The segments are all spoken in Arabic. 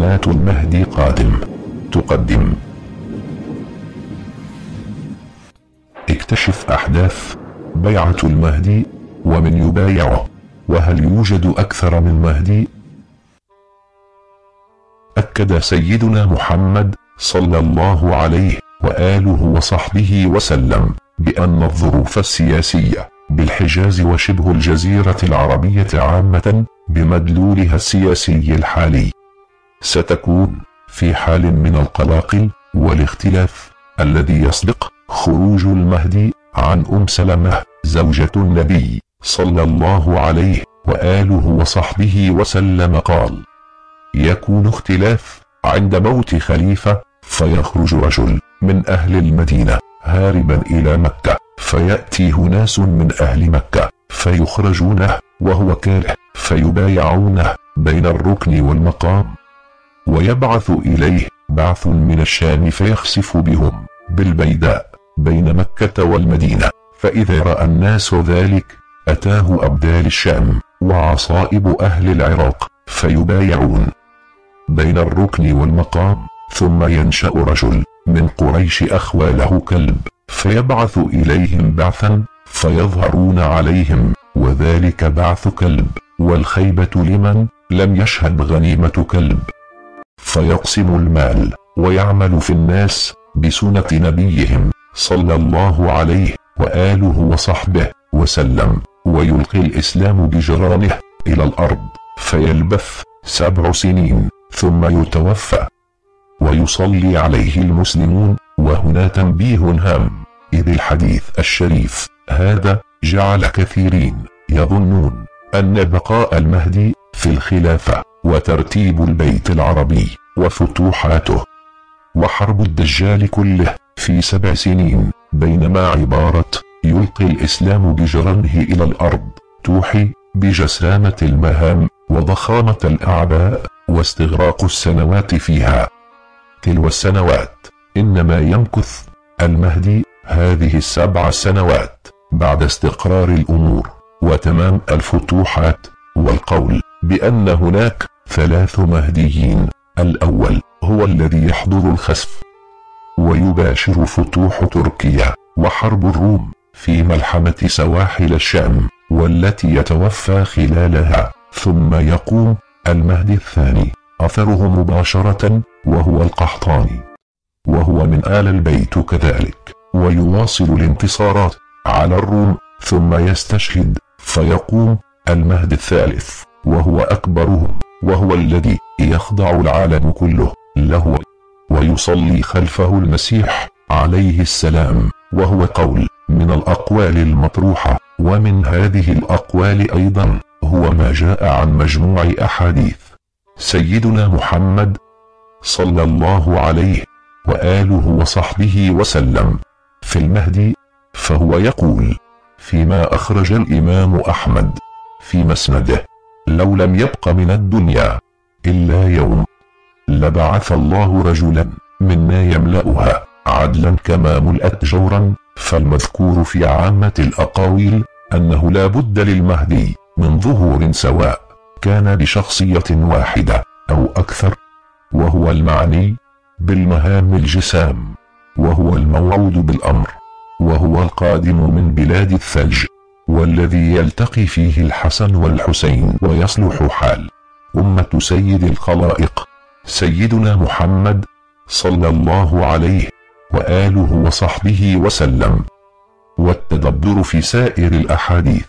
علامات المهدي قادم. تقدم. اكتشف أحداث بيعة المهدي ومن يبايعه، وهل يوجد أكثر من مهدي؟ أكد سيدنا محمد صلى الله عليه وآله وصحبه وسلم بأن الظروف السياسية بالحجاز وشبه الجزيرة العربية عامة بمدلولها السياسي الحالي ستكون في حال من القلاقل والاختلاف الذي يسبق خروج المهدي عن سلمة زوجة النبي صلى الله عليه وآله وصحبه وسلم قال: يكون اختلاف عند موت خليفة، فيخرج رجل من أهل المدينة هاربا إلى مكة، فيأتي ناس من أهل مكة فيخرجونه وهو كاره، فيبايعونه بين الركن والمقام، ويبعث إليه بعث من الشام فيخسف بهم بالبيداء بين مكة والمدينة، فإذا رأى الناس ذلك أتاه أبدال الشام وعصائب أهل العراق فيبايعون بين الركن والمقام، ثم ينشأ رجل من قريش أخوى له كلب فيبعث إليهم بعثا فيظهرون عليهم، وذلك بعث كلب، والخيبة لمن لم يشهد غنيمة كلب، فيقسم المال ويعمل في الناس بسنة نبيهم صلى الله عليه وآله وصحبه وسلم، ويلقي الإسلام بجرانه إلى الأرض فيلبث 7 سنين ثم يتوفى ويصلي عليه المسلمون. وهنا تنبيه هام، إذ الحديث الشريف هذا جعل كثيرين يظنون أن بقاء المهدي في الخلافة وترتيب البيت العربي وفتوحاته وحرب الدجال كله في 7 سنين، بينما عبارة يلقي الإسلام بجرانه إلى الأرض توحي بجسامة المهام وضخامة الأعباء واستغراق السنوات فيها. تلو السنوات إنما يمكث المهدي هذه 7 سنوات بعد استقرار الأمور وتمام الفتوحات، والقول بأن هناك 3 مهديين: الأول هو الذي يحضر الخسف ويباشر فتوح تركيا وحرب الروم في ملحمة سواحل الشام والتي يتوفى خلالها، ثم يقوم المهدي الثاني أثره مباشرة وهو القحطاني، وهو من آل البيت كذلك، ويواصل الانتصارات على الروم ثم يستشهد، فيقوم المهدي الثالث وهو أكبرهم، وهو الذي يخضع العالم كله له ويصلي خلفه المسيح عليه السلام، وهو قول من الأقوال المطروحة. ومن هذه الأقوال أيضا هو ما جاء عن مجموع أحاديث سيدنا محمد صلى الله عليه وآله وصحبه وسلم في المهدي، فهو يقول فيما أخرج الإمام أحمد في مسنده: لو لم يبق من الدنيا إلا يوم لبعث الله رجلا منا يملأها عدلا كما ملأت جورا. فالمذكور في عامة الأقاويل أنه لا بد للمهدي من ظهور، سواء كان بشخصية واحدة أو أكثر، وهو المعني بالمهام الجسام، وهو الموعود بالأمر، وهو القادم من بلاد الثلج، والذي يلتقي فيه الحسن والحسين ويصلح حال أمة سيد الخلائق سيدنا محمد صلى الله عليه وآله وصحبه وسلم. والتدبر في سائر الأحاديث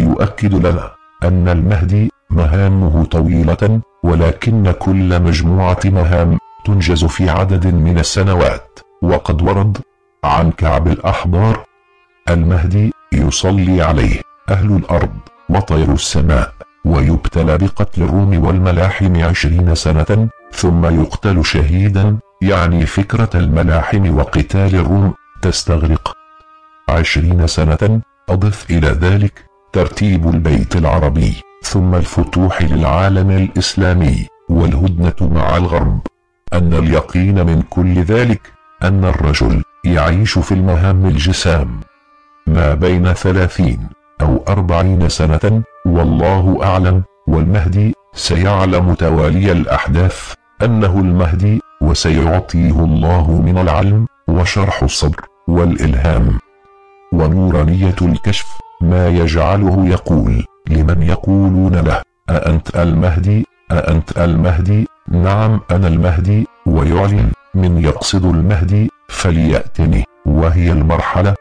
يؤكد لنا أن المهدي مهامه طويلة، ولكن كل مجموعة مهام تنجز في عدد من السنوات. وقد ورد عن كعب الأحبار: المهدي يصلي عليه أهل الأرض وطير السماء، ويبتلى بقتل الروم والملاحم 20 سنة ثم يقتل شهيدا، يعني فكرة الملاحم وقتال الروم تستغرق 20 سنة. أضف إلى ذلك ترتيب البيت العربي ثم الفتوح للعالم الإسلامي والهدنة مع الغرب. أن اليقين من كل ذلك أن الرجل يعيش في المهام الجسام ما بين 30 أو 40 سنة، والله أعلم. والمهدي سيعلم توالي الأحداث أنه المهدي، وسيعطيه الله من العلم وشرح الصدر والإلهام ونورانية الكشف ما يجعله يقول لمن يقولون له: أأنت المهدي؟ أأنت المهدي؟ نعم أنا المهدي. ويعلن: من يقصد المهدي فليأتني. وهي المرحلة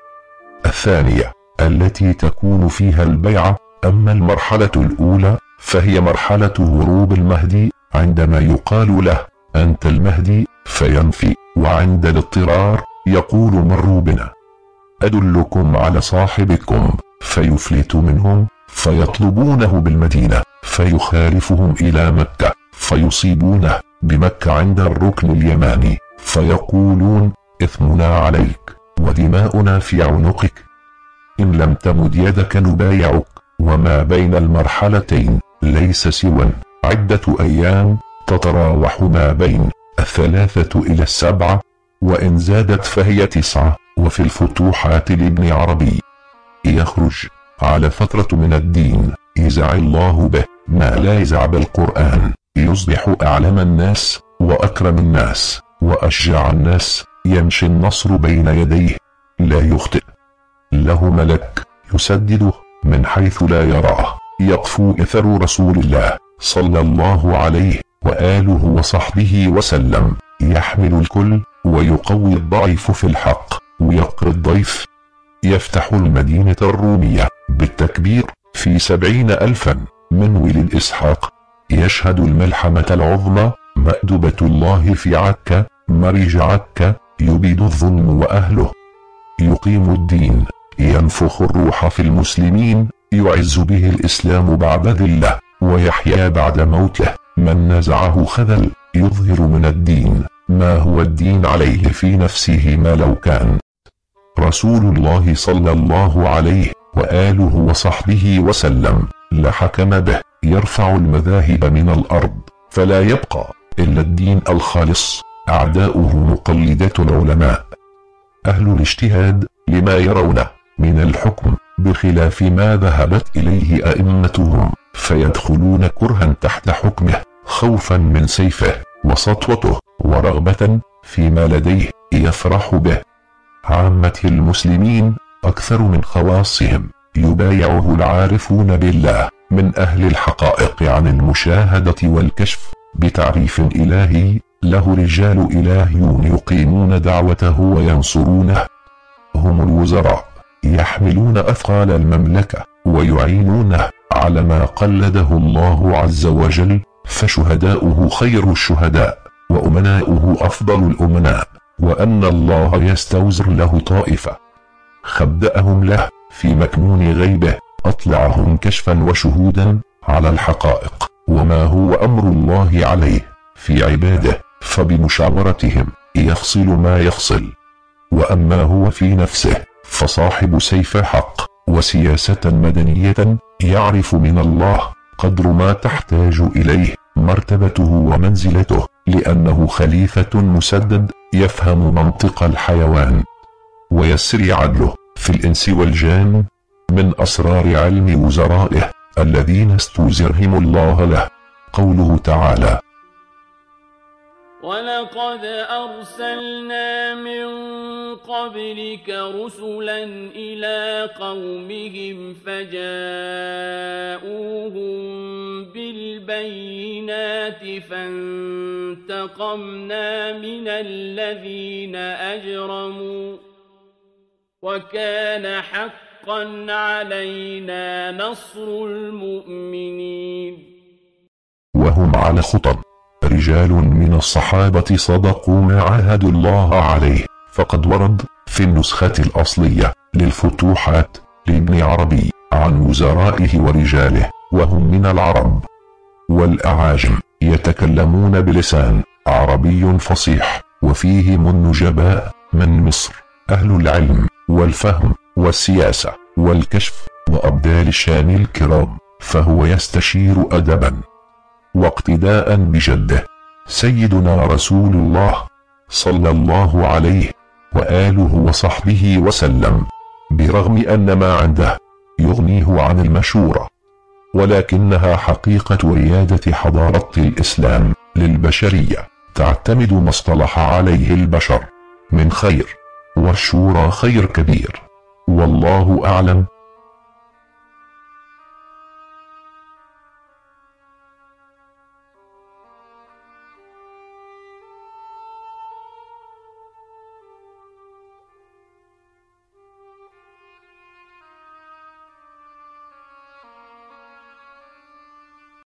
الثانية التي تكون فيها البيعة. أما المرحلة الأولى فهي مرحلة هروب المهدي، عندما يقال له: أنت المهدي، فينفي، وعند الاضطرار يقول: مروا بنا أدلكم على صاحبكم، فيفلت منهم فيطلبونه بالمدينة، فيخالفهم إلى مكة فيصيبونه بمكة عند الركن اليماني، فيقولون: إثمنا عليك ودماؤنا في عنقك، إن لم تمد يدك نبايعك. وما بين المرحلتين ليس سوى عدة أيام تتراوح ما بين 3 إلى 7، وإن زادت فهي 9. وفي الفتوحات لابن عربي يخرج على فترة من الدين يزع الله به ما لا يزع بالقرآن، يصبح أعلم الناس وأكرم الناس وأشجع الناس، يمشي النصر بين يديه لا يخطئ، له ملك يسدده من حيث لا يراه، يقفو إثر رسول الله صلى الله عليه وآله وصحبه وسلم، يحمل الكل ويقوي الضعيف في الحق ويقري الضيف. يفتح المدينة الرومية بالتكبير في 70,000 من ولد إسحاق، يشهد الملحمة العظمى مأدبة الله في عكا مرج عكا، يبيد الظلم وأهله، يقيم الدين، ينفخ الروح في المسلمين، يعز به الإسلام بعد ذله، ويحيا بعد موته، من نزعه خذل، يظهر من الدين ما هو الدين عليه في نفسه ما لو كان رسول الله صلى الله عليه وآله وصحبه وسلم لحكم به، يرفع المذاهب من الأرض، فلا يبقى إلا الدين الخالص، أعداؤه مقلدة العلماء أهل الاجتهاد لما يرونه من الحكم بخلاف ما ذهبت إليه أئمتهم، فيدخلون كرها تحت حكمه، خوفا من سيفه وسطوته، ورغبة فيما لديه يفرح به. عامة المسلمين أكثر من خواصهم يبايعه العارفون بالله من أهل الحقائق عن المشاهدة والكشف بتعريف إلهي، له رجال إلهيون يقيمون دعوته وينصرونه، هم الوزراء يحملون أثقال المملكة ويعينونه على ما قلده الله عز وجل، فشهداؤه خير الشهداء وأمناؤه أفضل الأمناء، وأن الله يستوزر له طائفة خبأهم له في مكنون غيبه، أطلعهم كشفا وشهودا على الحقائق وما هو أمر الله عليه في عباده، فبمشاورتهم يفصل ما يفصل. وأما هو في نفسه فصاحب سيف حق وسياسة مدنية، يعرف من الله قدر ما تحتاج إليه مرتبته ومنزلته، لأنه خليفة مسدد يفهم منطق الحيوان، ويسري عدله في الإنس والجان من أسرار علم وزرائه الذين استوزرهم الله له. قوله تعالى: ولقد أرسلنا من قبلك رسلا إلى قومهم فجاءوهم بالبينات فانتقمنا من الذين أجرموا وكان حقا علينا نصر المؤمنين. وهم على خطب رجال من الصحابة صدقوا ما عاهدوا الله عليه، فقد ورد في النسخة الأصلية للفتوحات لابن عربي عن وزرائه ورجاله، وهم من العرب والأعاجم، يتكلمون بلسان عربي فصيح، وفيهم النجباء من مصر، أهل العلم والفهم والسياسة والكشف وأبدال الشان الكرام، فهو يستشير أدبا واقتداء بجده سيدنا رسول الله صلى الله عليه وآله وصحبه وسلم، برغم أن ما عنده يغنيه عن المشورة، ولكنها حقيقة ريادة حضارة الإسلام للبشرية تعتمد ما اصطلح عليه البشر من خير، والشورى خير كبير. والله أعلم.